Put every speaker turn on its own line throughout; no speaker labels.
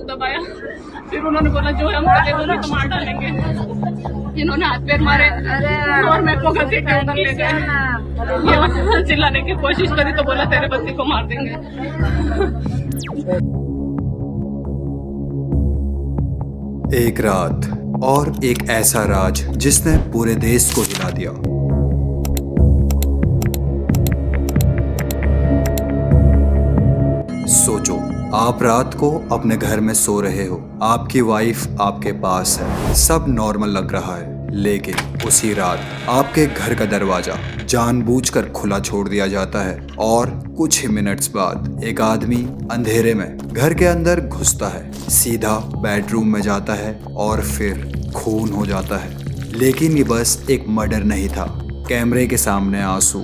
दबाया। फिर उन्होंने बोला जो है हम ले दो, नहीं तो मार डालेंगे। इन्होंने हाथ पैर मारे और मेरे को घसीट के उधर ले गए। ये चिल्लाने की कोशिश करी तो बोला तेरे पति को मार देंगे।
एक रात और एक ऐसा राज जिसने पूरे देश को हिला दिया। सोचो, आप रात को अपने घर में सो रहे हो, आपकी वाइफ आपके पास है, सब नॉर्मल लग रहा है, लेकिन उसी रात आपके घर का दरवाजा जानबूझकर खुला छोड़ दिया जाता है और कुछ ही मिनट्स बाद एक आदमी अंधेरे में घर के अंदर घुसता है, सीधा बेडरूम में जाता है और फिर खून हो जाता है। लेकिन ये बस एक मर्डर नहीं था। कैमरे के सामने आंसू,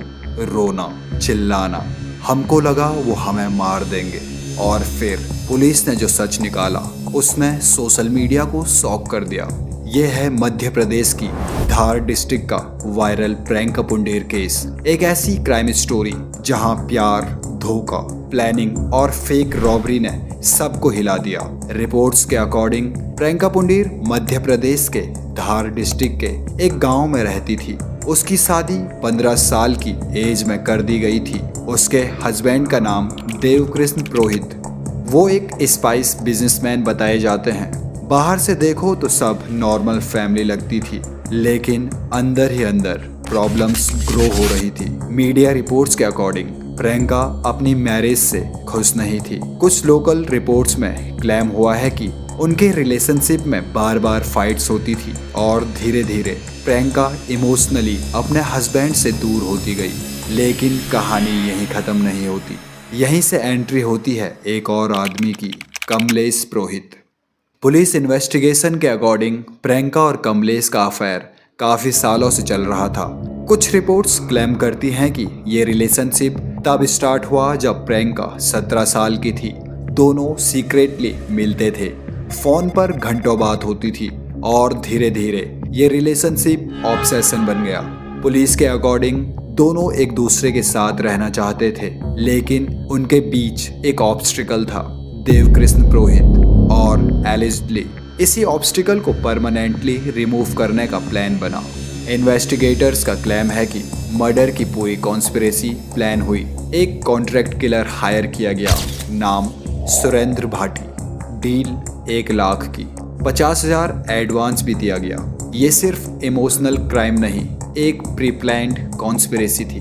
रोना, चिल्लाना, हमको लगा वो हमें मार देंगे। और फिर पुलिस ने जो सच निकाला उसने सोशल मीडिया को शॉक कर दिया। ये है मध्य प्रदेश की धार डिस्ट्रिक्ट का वायरल प्रैंक पुंडेर केस। एक ऐसी क्राइम स्टोरी जहां प्यार, धोखा, प्लानिंग और फेक रॉबरी ने सबको हिला दिया। रिपोर्ट्स के अकॉर्डिंग प्रियंका पुंडेर मध्य प्रदेश के धार डिस्ट्रिक्ट के एक गांव में रहती थी। उसकी शादी 15 साल की एज में कर दी गई थी। उसके हस्बैंड का नाम देवकृष्ण पुरोहित। वो एक स्पाइस बिजनेसमैन बताए जाते हैं। बाहर से देखो तो सब नॉर्मल फैमिली लगती थी, लेकिन अंदर ही अंदर प्रॉब्लम्स ग्रो हो रही थी। मीडिया रिपोर्ट्स के अकॉर्डिंग प्रियंका अपनी मैरिज से खुश नहीं थी। कुछ लोकल रिपोर्ट्स में क्लेम हुआ है कि उनके रिलेशनशिप में बार बार फाइट्स होती थी और धीरे धीरे प्रियंका इमोशनली अपने हस्बैंड से दूर होती गई। लेकिन कहानी यहीं खत्म नहीं होती। यहीं से एंट्री होती है एक और आदमी की, कमलेश पुरोहित। पुलिस इन्वेस्टिगेशन के अकॉर्डिंग प्रियंका और कमलेश का अफेयर काफी सालों से चल रहा था। कुछ रिपोर्ट्स क्लेम करती हैं कि ये रिलेशनशिप तब स्टार्ट हुआ जब प्रियंका 17 साल की थी। दोनों सीक्रेटली मिलते थे, फोन पर घंटों बात होती थी और धीरे धीरे ये रिलेशनशिप ऑब्सेशन बन गया। पुलिस के अकॉर्डिंग दोनों एक दूसरे के साथ रहना चाहते थे, लेकिन उनके बीच एक ऑब्स्टिकल था, देवकृष्ण पुरोहित और एलिजली। इसी ऑब्स्टिकल को परमानेंटली रिमूव करने का प्लान बना। इन्वेस्टिगेटर्स का क्लेम है कि मर्डर की पूरी कॉन्स्पिरेसी प्लान हुई। एक कॉन्ट्रैक्ट किलर हायर किया गया, नाम सुरेंद्र भाटी। डील 1 लाख की, 50,000 एडवांस भी दिया गया। ये सिर्फ इमोशनल क्राइम नहीं, एक प्री प्लान्ड कॉन्स्पिरेसी थी।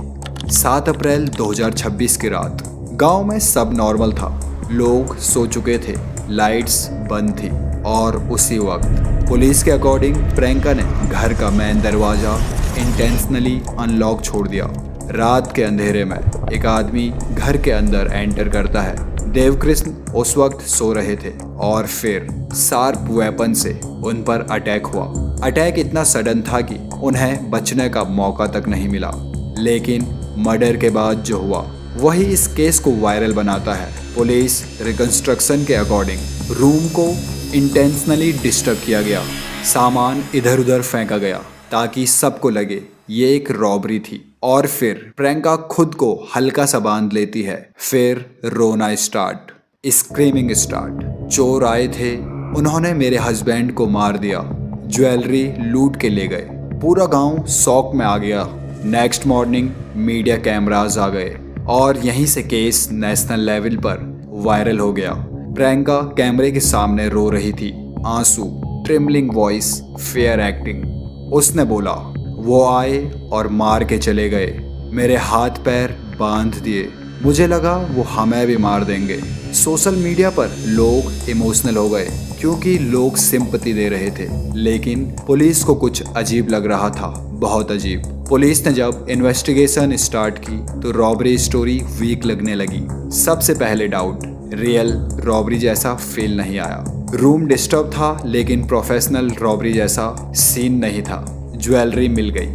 7 अप्रैल 2026 की रात गांव में सब नॉर्मल था। लोग सो चुके थे, लाइट्स बंद थी और उसी वक्त पुलिस के अकॉर्डिंग प्रियंका ने घर का मेन दरवाजा इंटेंशनली अनलॉक छोड़ दिया। रात के अंधेरे में एक आदमी घर के अंदर एंटर करता है। देवकृष्ण उस वक्त सो रहे थे और फिर शार्प वेपन से उन पर अटैक हुआ। अटैक इतना सडन था कि उन्हें बचने का मौका तक नहीं मिला। लेकिन मर्डर के बाद जो हुआ वही इस केस को वायरल बनाता है। पुलिस रिकंस्ट्रक्शन के अकॉर्डिंग रूम को इंटेंशनली डिस्टर्ब किया गया, सामान इधर उधर फेंका गया ताकि सबको लगे ये एक रॉबरी थी। और फिर प्रियंका खुद को हल्का सा बांध लेती है। फिर रोना स्टार्ट, स्क्रीमिंग स्टार्ट। चोर आए थे, उन्होंने मेरे हस्बैंड को मार दिया, ज्वेलरी लूट के ले गए। पूरा गांव शॉक में आ गया। नेक्स्ट मॉर्निंग मीडिया कैमरास आ गए और यहीं से केस नेशनल लेवल पर वायरल हो गया। प्रियंका कैमरे के सामने रो रही थी, आंसू, ट्रिमलिंग वॉइस, फेयर एक्टिंग। उसने बोला, वो आए और मार के चले गए, मेरे हाथ पैर बांध दिए, मुझे लगा वो हमें भी मार देंगे। सोशल मीडिया पर लोग इमोशनल हो गए क्योंकि लोग सिंपैथी दे रहे थे, लेकिन पुलिस को कुछ अजीब लग रहा था, बहुत अजीब। पुलिस ने जब इन्वेस्टिगेशन स्टार्ट की तो रॉबरी स्टोरी वीक लगने लगी। सबसे पहले डाउट, रियल रॉबरी जैसा फील नहीं आया। रूम डिस्टर्ब था लेकिन प्रोफेशनल रॉबरी जैसा सीन नहीं था। ज्वेलरी मिल गई।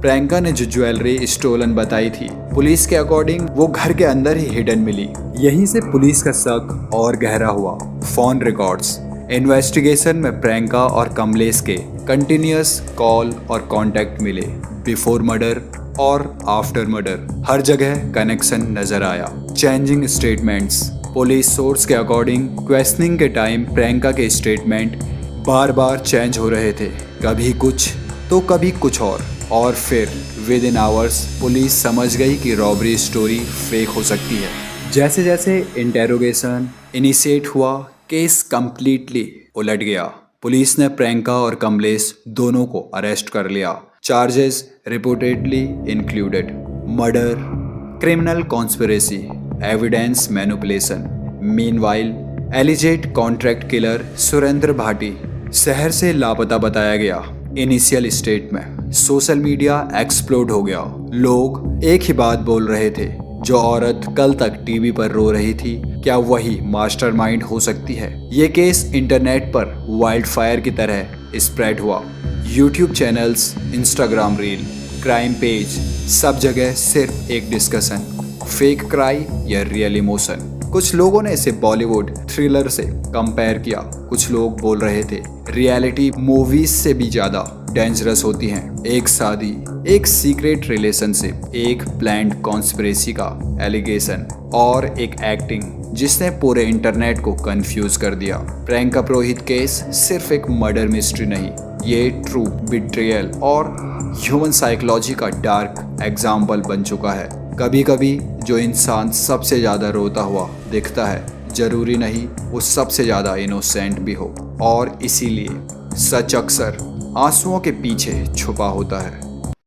प्रियंका ने जो ज्वेलरी स्टोलन बताई थी, पुलिस के अकॉर्डिंग वो घर के अंदर ही हिडन मिली। यहीं से पुलिस का शक और गहरा हुआ। फोन रिकॉर्ड्स, इन्वेस्टिगेशन में प्रियंका और कमलेश के कंटिन्यूअस कॉल और कांटेक्ट मिले, बिफोर मर्डर और आफ्टर मर्डर। हर जगह कनेक्शन नजर आया। चेंजिंग स्टेटमेंट्स, पुलिस सोर्स के अकॉर्डिंग क्वेश्चनिंग के टाइम प्रियंका के स्टेटमेंट बार बार चेंज हो रहे थे, कभी कुछ तो कभी कुछ और फिर विद इन आवर्स पुलिस समझ गई कि रॉबरी स्टोरी फेक हो सकती है। जैसे जैसे इंटेरोगेशन इनिशिएट हुआ, केस कंप्लीटली उलट गया। पुलिस ने प्रियंका और कमलेश दोनों को अरेस्ट कर लिया। Charges reportedly included murder, criminal conspiracy, evidence manipulation. Meanwhile alleged contract killer Surendra Bhati शहर से लापता बताया गया। इनिशियल स्टेट में सोशल मीडिया एक्सप्लोड हो गया। लोग एक ही बात बोल रहे थे, जो औरत कल तक टीवी पर रो रही थी, क्या वही मास्टरमाइंड हो सकती है? ये केस इंटरनेट पर वाइल्ड फायर की तरह स्प्रेड हुआ। YouTube channels, Instagram reel, crime page, सब जगह सिर्फ एक डिस्कशन, फेक क्राई या रियल इमोशन। कुछ लोगों ने इसे बॉलीवुड थ्रिलर से कंपेयर किया। कुछ लोग बोल रहे थे रियलिटी मूवीज से भी ज्यादा डेंजरस होती हैं। एक शादी, एक सीक्रेट रिलेशनशिप, एक प्लान्ड कॉन्स्पिरेसी का एलिगेशन और एक एक्टिंग जिसने पूरे इंटरनेट को कंफ्यूज कर दिया। प्रियंका पुरोहित केस सिर्फ एक मर्डर मिस्ट्री नहीं, ये ट्रू बिट्रियल और ह्यूमन साइकोलॉजी का डार्क एग्जाम्पल बन चुका है। कभी कभी जो इंसान सबसे ज्यादा रोता हुआ दिखता है, जरूरी नहीं वो सबसे ज्यादा इनोसेंट भी हो, और इसीलिए सच अक्सर आंसुओं के पीछे छुपा होता है।